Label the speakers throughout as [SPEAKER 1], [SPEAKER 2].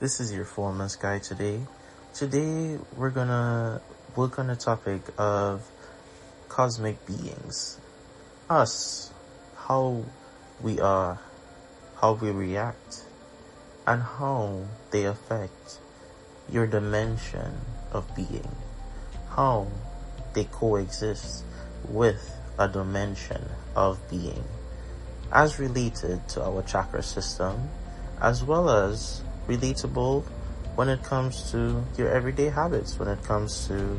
[SPEAKER 1] This is your Formless guy today. Today we're gonna work on the topic of cosmic beings. Us, how we are, how we react, and how they affect your dimension of being. How they coexist with a dimension of being as related to our chakra system, as well as relatable when it comes to your everyday habits, when it comes to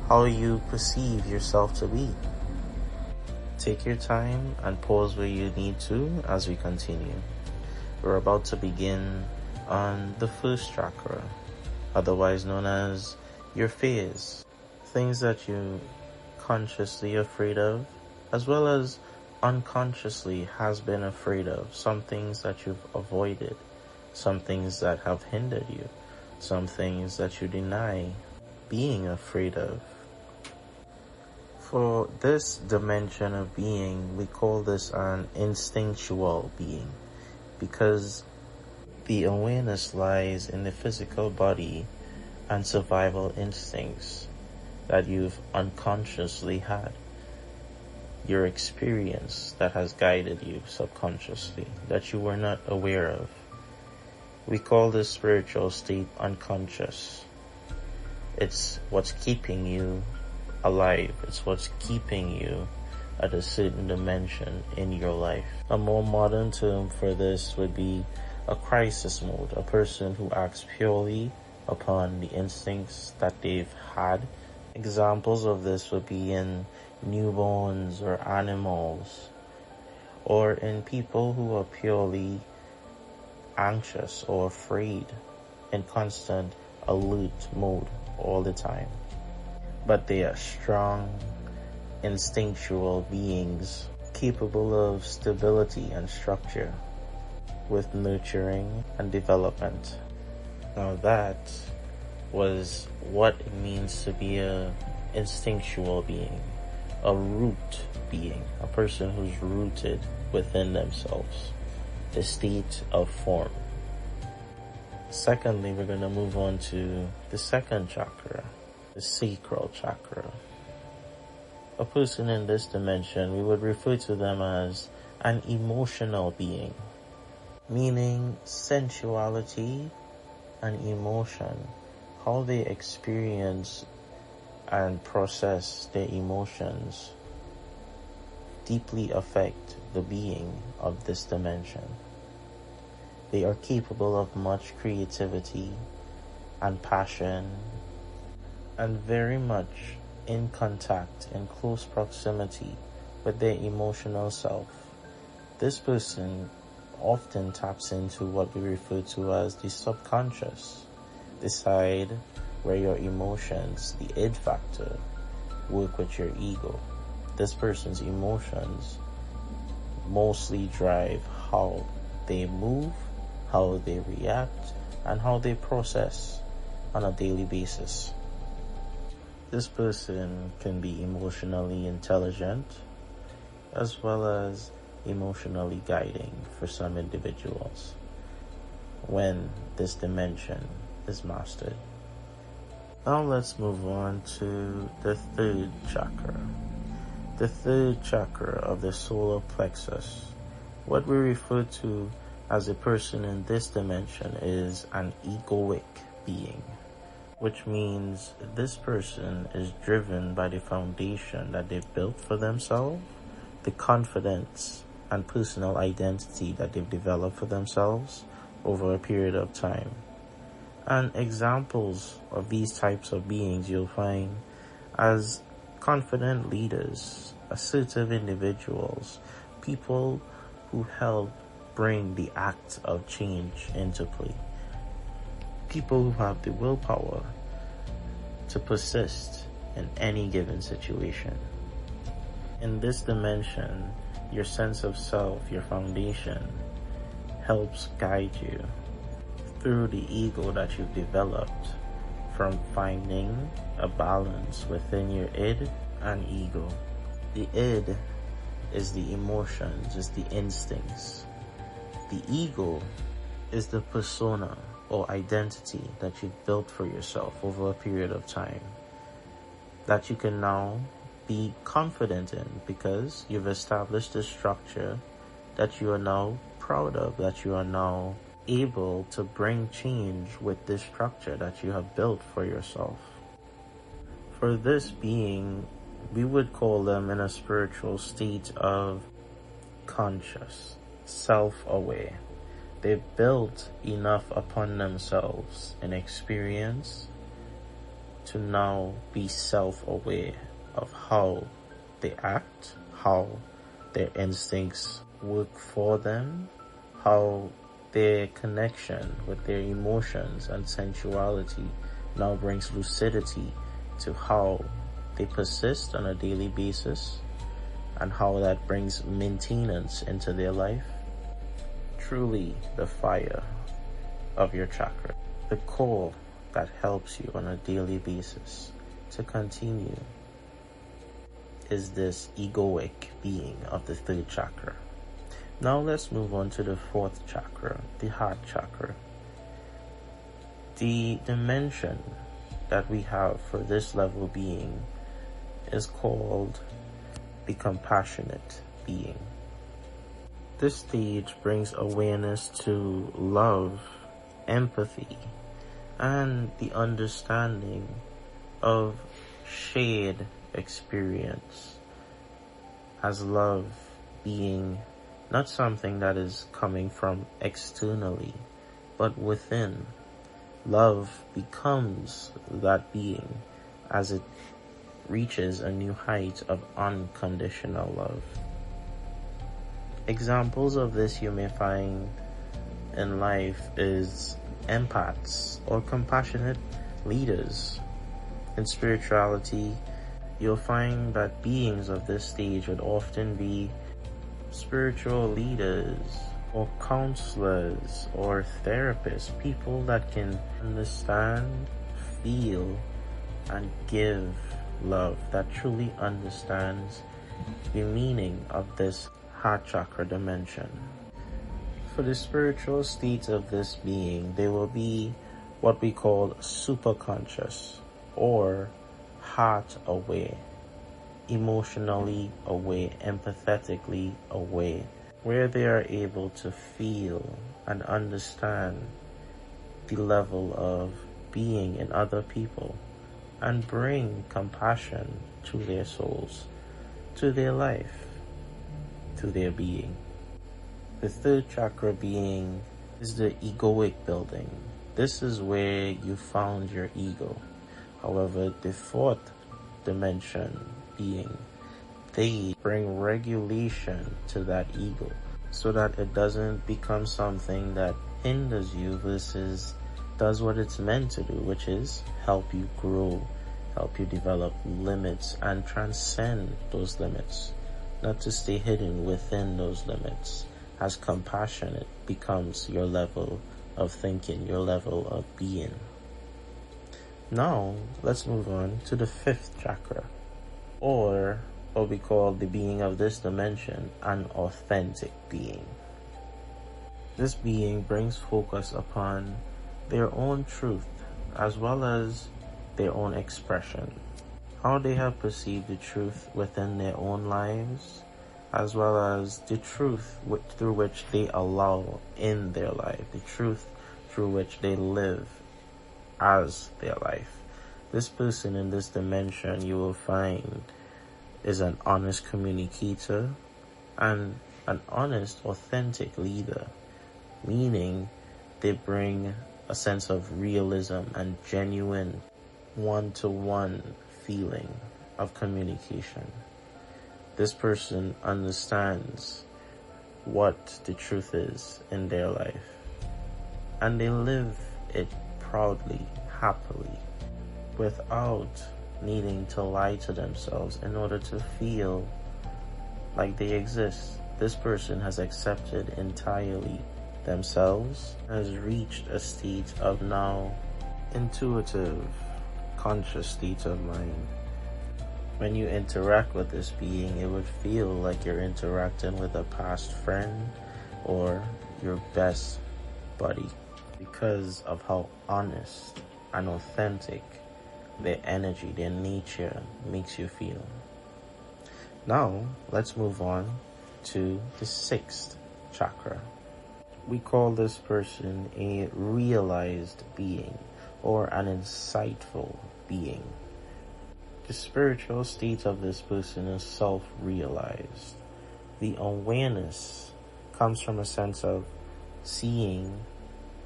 [SPEAKER 1] how you perceive yourself to be. Take your time and pause where you need to as we continue. We're about to begin on the first chakra, otherwise known as your fears, things that you consciously afraid of, as well as unconsciously has been afraid of, some things that you've avoided, some things that have hindered you, some things that you deny being afraid of. For this dimension of being, we call this an instinctual being, because the awareness lies in the physical body and survival instincts that you've unconsciously had. Your experience that has guided you subconsciously, that you were not aware of. We call this spiritual state unconscious. It's what's keeping you alive. It's what's keeping you at a certain dimension in your life. A more modern term for this would be a crisis mode, a person who acts purely upon the instincts that they've had. Examples of this would be in newborns or animals, or in people who are purely anxious or afraid, in constant alert mode all the time. But they are strong, instinctual beings capable of stability and structure with nurturing and development. Now that was what it means to be a instinctual being, a root being, a person who's rooted within themselves, the state of form. Secondly, we're going to move on to the second chakra, the sacral chakra. A person in this dimension, we would refer to them as an emotional being, meaning sensuality and emotion, how they experience and process their emotions deeply affect the being of this dimension. They are capable of much creativity and passion, and very much in contact, in close proximity with their emotional self. This person often taps into what we refer to as the subconscious, the side where your emotions, the id factor, work with your ego. This person's emotions mostly drive how they move, how they react, and how they process on a daily basis. This person can be emotionally intelligent as well as emotionally guiding for some individuals when this dimension is mastered. Now let's move on to the third chakra. The third chakra of the solar plexus. What we refer to as a person in this dimension is an egoic being, which means this person is driven by the foundation that they've built for themselves, the confidence and personal identity that they've developed for themselves over a period of time. And examples of these types of beings you'll find as confident leaders, assertive individuals, people who help bring the act of change into play, people who have the willpower to persist in any given situation. In this dimension, your sense of self, your foundation, helps guide you through the ego that you've developed from finding a balance within your id and ego. The id is the emotions, is the instincts. The ego is the persona, or identity that you've built for yourself over a period of time that you can now be confident in, because you've established a structure that you are now proud of, that you are now able to bring change with this structure that you have built for yourself. For this being, we would call them in a spiritual state of conscious, self-aware. They've built enough upon themselves in experience to now be self-aware of how they act, how their instincts work for them, how their connection with their emotions and sensuality now brings lucidity to how they persist on a daily basis, and how that brings maintenance into their life. Truly the fire of your chakra, the core that helps you on a daily basis to continue, is this egoic being of the third chakra. Now let's move on to the fourth chakra, the heart chakra. The dimension that we have for this level being is called the compassionate being. This stage brings awareness to love, empathy, and the understanding of shared experience, as love being not something that is coming from externally, but within. Love becomes that being as it reaches a new height of unconditional love. Examples of this you may find in life is empaths or compassionate leaders. In spirituality, you'll find that beings of this stage would often be spiritual leaders or counselors or therapists, people that can understand, feel, and give love, that truly understands the meaning of this heart chakra dimension. For the spiritual state of this being, they will be what we call super conscious or heart aware, emotionally aware, empathetically aware, where they are able to feel and understand the level of being in other people and bring compassion to their souls, to their life, to their being. The third chakra being is the egoic building. This is where you found your ego. However, the fourth dimension being, they bring regulation to that ego so that it doesn't become something that hinders you versus does what it's meant to do, which is help you grow, help you develop limits and transcend those limits, not to stay hidden within those limits. As compassionate becomes your level of thinking, your level of being. Now, let's move on to the fifth chakra, or what we call the being of this dimension, an authentic being. This being brings focus upon their own truth as well as their own expression, how they have perceived the truth within their own lives, as well as the truth through which they allow in their life, the truth through which they live as their life. This person in this dimension, you will find, is an honest communicator and an honest, authentic leader, meaning they bring a sense of realism and genuine one-to-one feeling of communication. This person understands what the truth is in their life, and they live it proudly, happily, without needing to lie to themselves in order to feel like they exist. This person has accepted entirely themselves, has reached a state of now intuitive, conscious state of mind. When you interact with this being, it would feel like you're interacting with a past friend or your best buddy. because of how honest and authentic their energy, their nature makes you feel. Now, let's move on to the 6th chakra. We call this person a realized being or an insightful being. The spiritual state of this person is self-realized. The awareness comes from a sense of seeing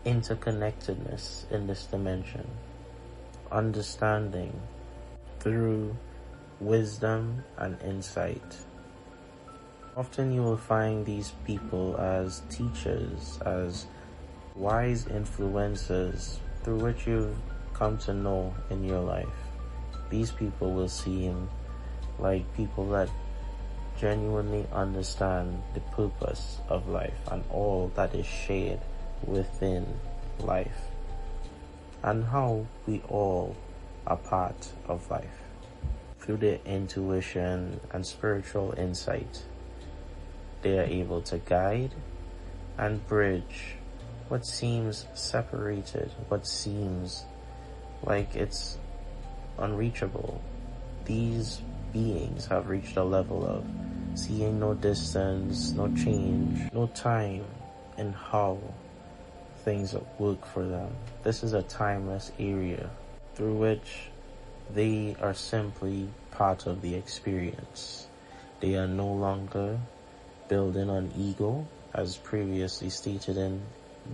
[SPEAKER 1] interconnectedness in this dimension, understanding through wisdom and insight. Often you will find these people as teachers, as wise influencers through which you've come to know in your life. These people will seem like people that genuinely understand the purpose of life and all that is shared within life, and how we all are part of life. Through their intuition and spiritual insight, they are able to guide and bridge what seems separated, what seems like it's unreachable. These beings have reached a level of seeing no distance, no change, no time in how things work for them. This is a timeless area through which they are simply part of the experience. They are no longer building on ego, as previously stated in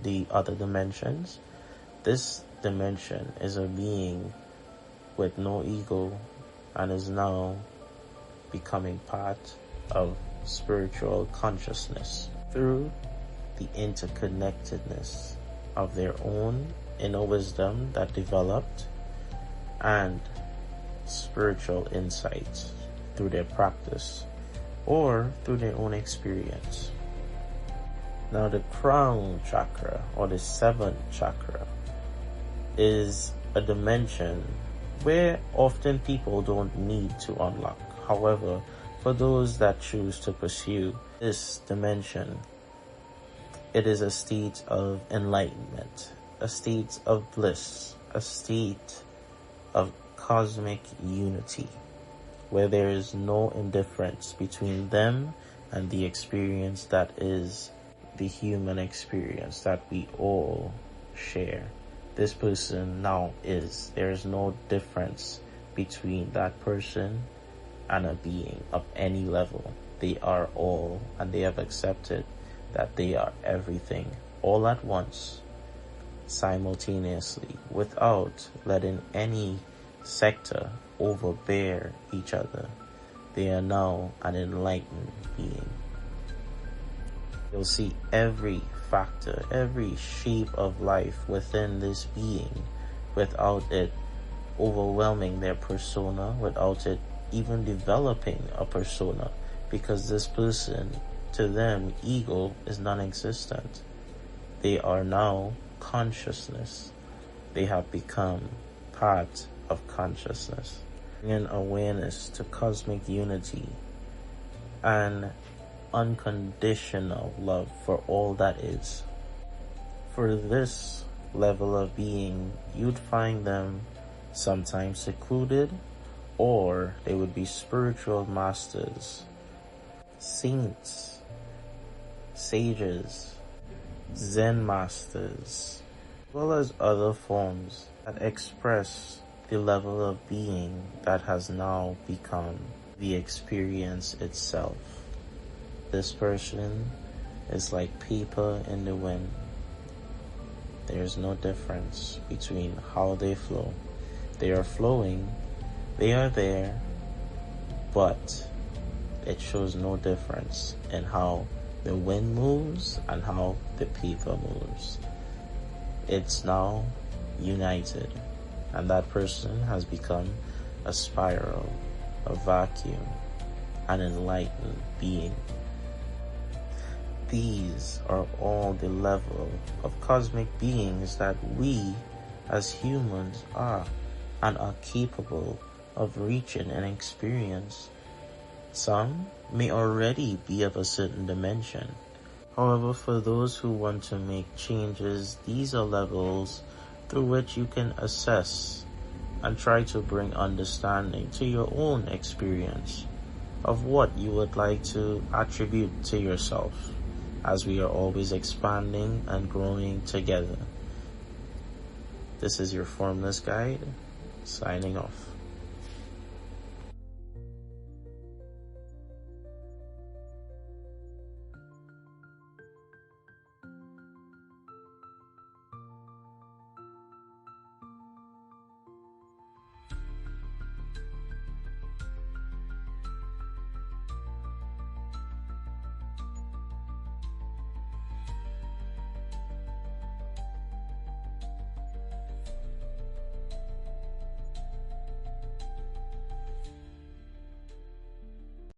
[SPEAKER 1] the other dimensions. This dimension is a being with no ego and is now becoming part of spiritual consciousness through the interconnectedness of their own inner wisdom that developed and spiritual insights through their practice or through their own experience. Now, the crown chakra, or the 7th chakra, is a dimension where often people don't need to unlock. However, for those that choose to pursue this dimension, it is a state of enlightenment, a state of bliss, a state of cosmic unity, where there is no indifference between them and the experience that is the human experience that we all share. This person now is. There is no difference between that person and a being of any level. They are all, and they have accepted that they are everything all at once, simultaneously, without letting any sector overbear each other. They are now an enlightened being. You'll see every factor, every shape of life within this being without it overwhelming their persona, without it even developing a persona, because this person, to them, ego is non-existent. They are now consciousness. They have become part of consciousness, bringing awareness to cosmic unity and unconditional love for all that is. For this level of being, you'd find them sometimes secluded, or they would be spiritual masters, saints, sages, Zen masters, as well as other forms that express the level of being that has now become the experience itself. This person is like paper in the wind. There's no difference between how they flow. They are flowing, they are there, but it shows no difference in how the wind moves and how the paper moves. It's now united, and that person has become a spiral, a vacuum, an enlightened being. These are all the level of cosmic beings that we as humans are and are capable of reaching and experience. Some may already be of a certain dimension, However, for those who want to make changes, these are levels through which you can assess and try to bring understanding to your own experience of what you would like to attribute to yourself, as we are always expanding and growing together. This is your Formless Guide, signing off.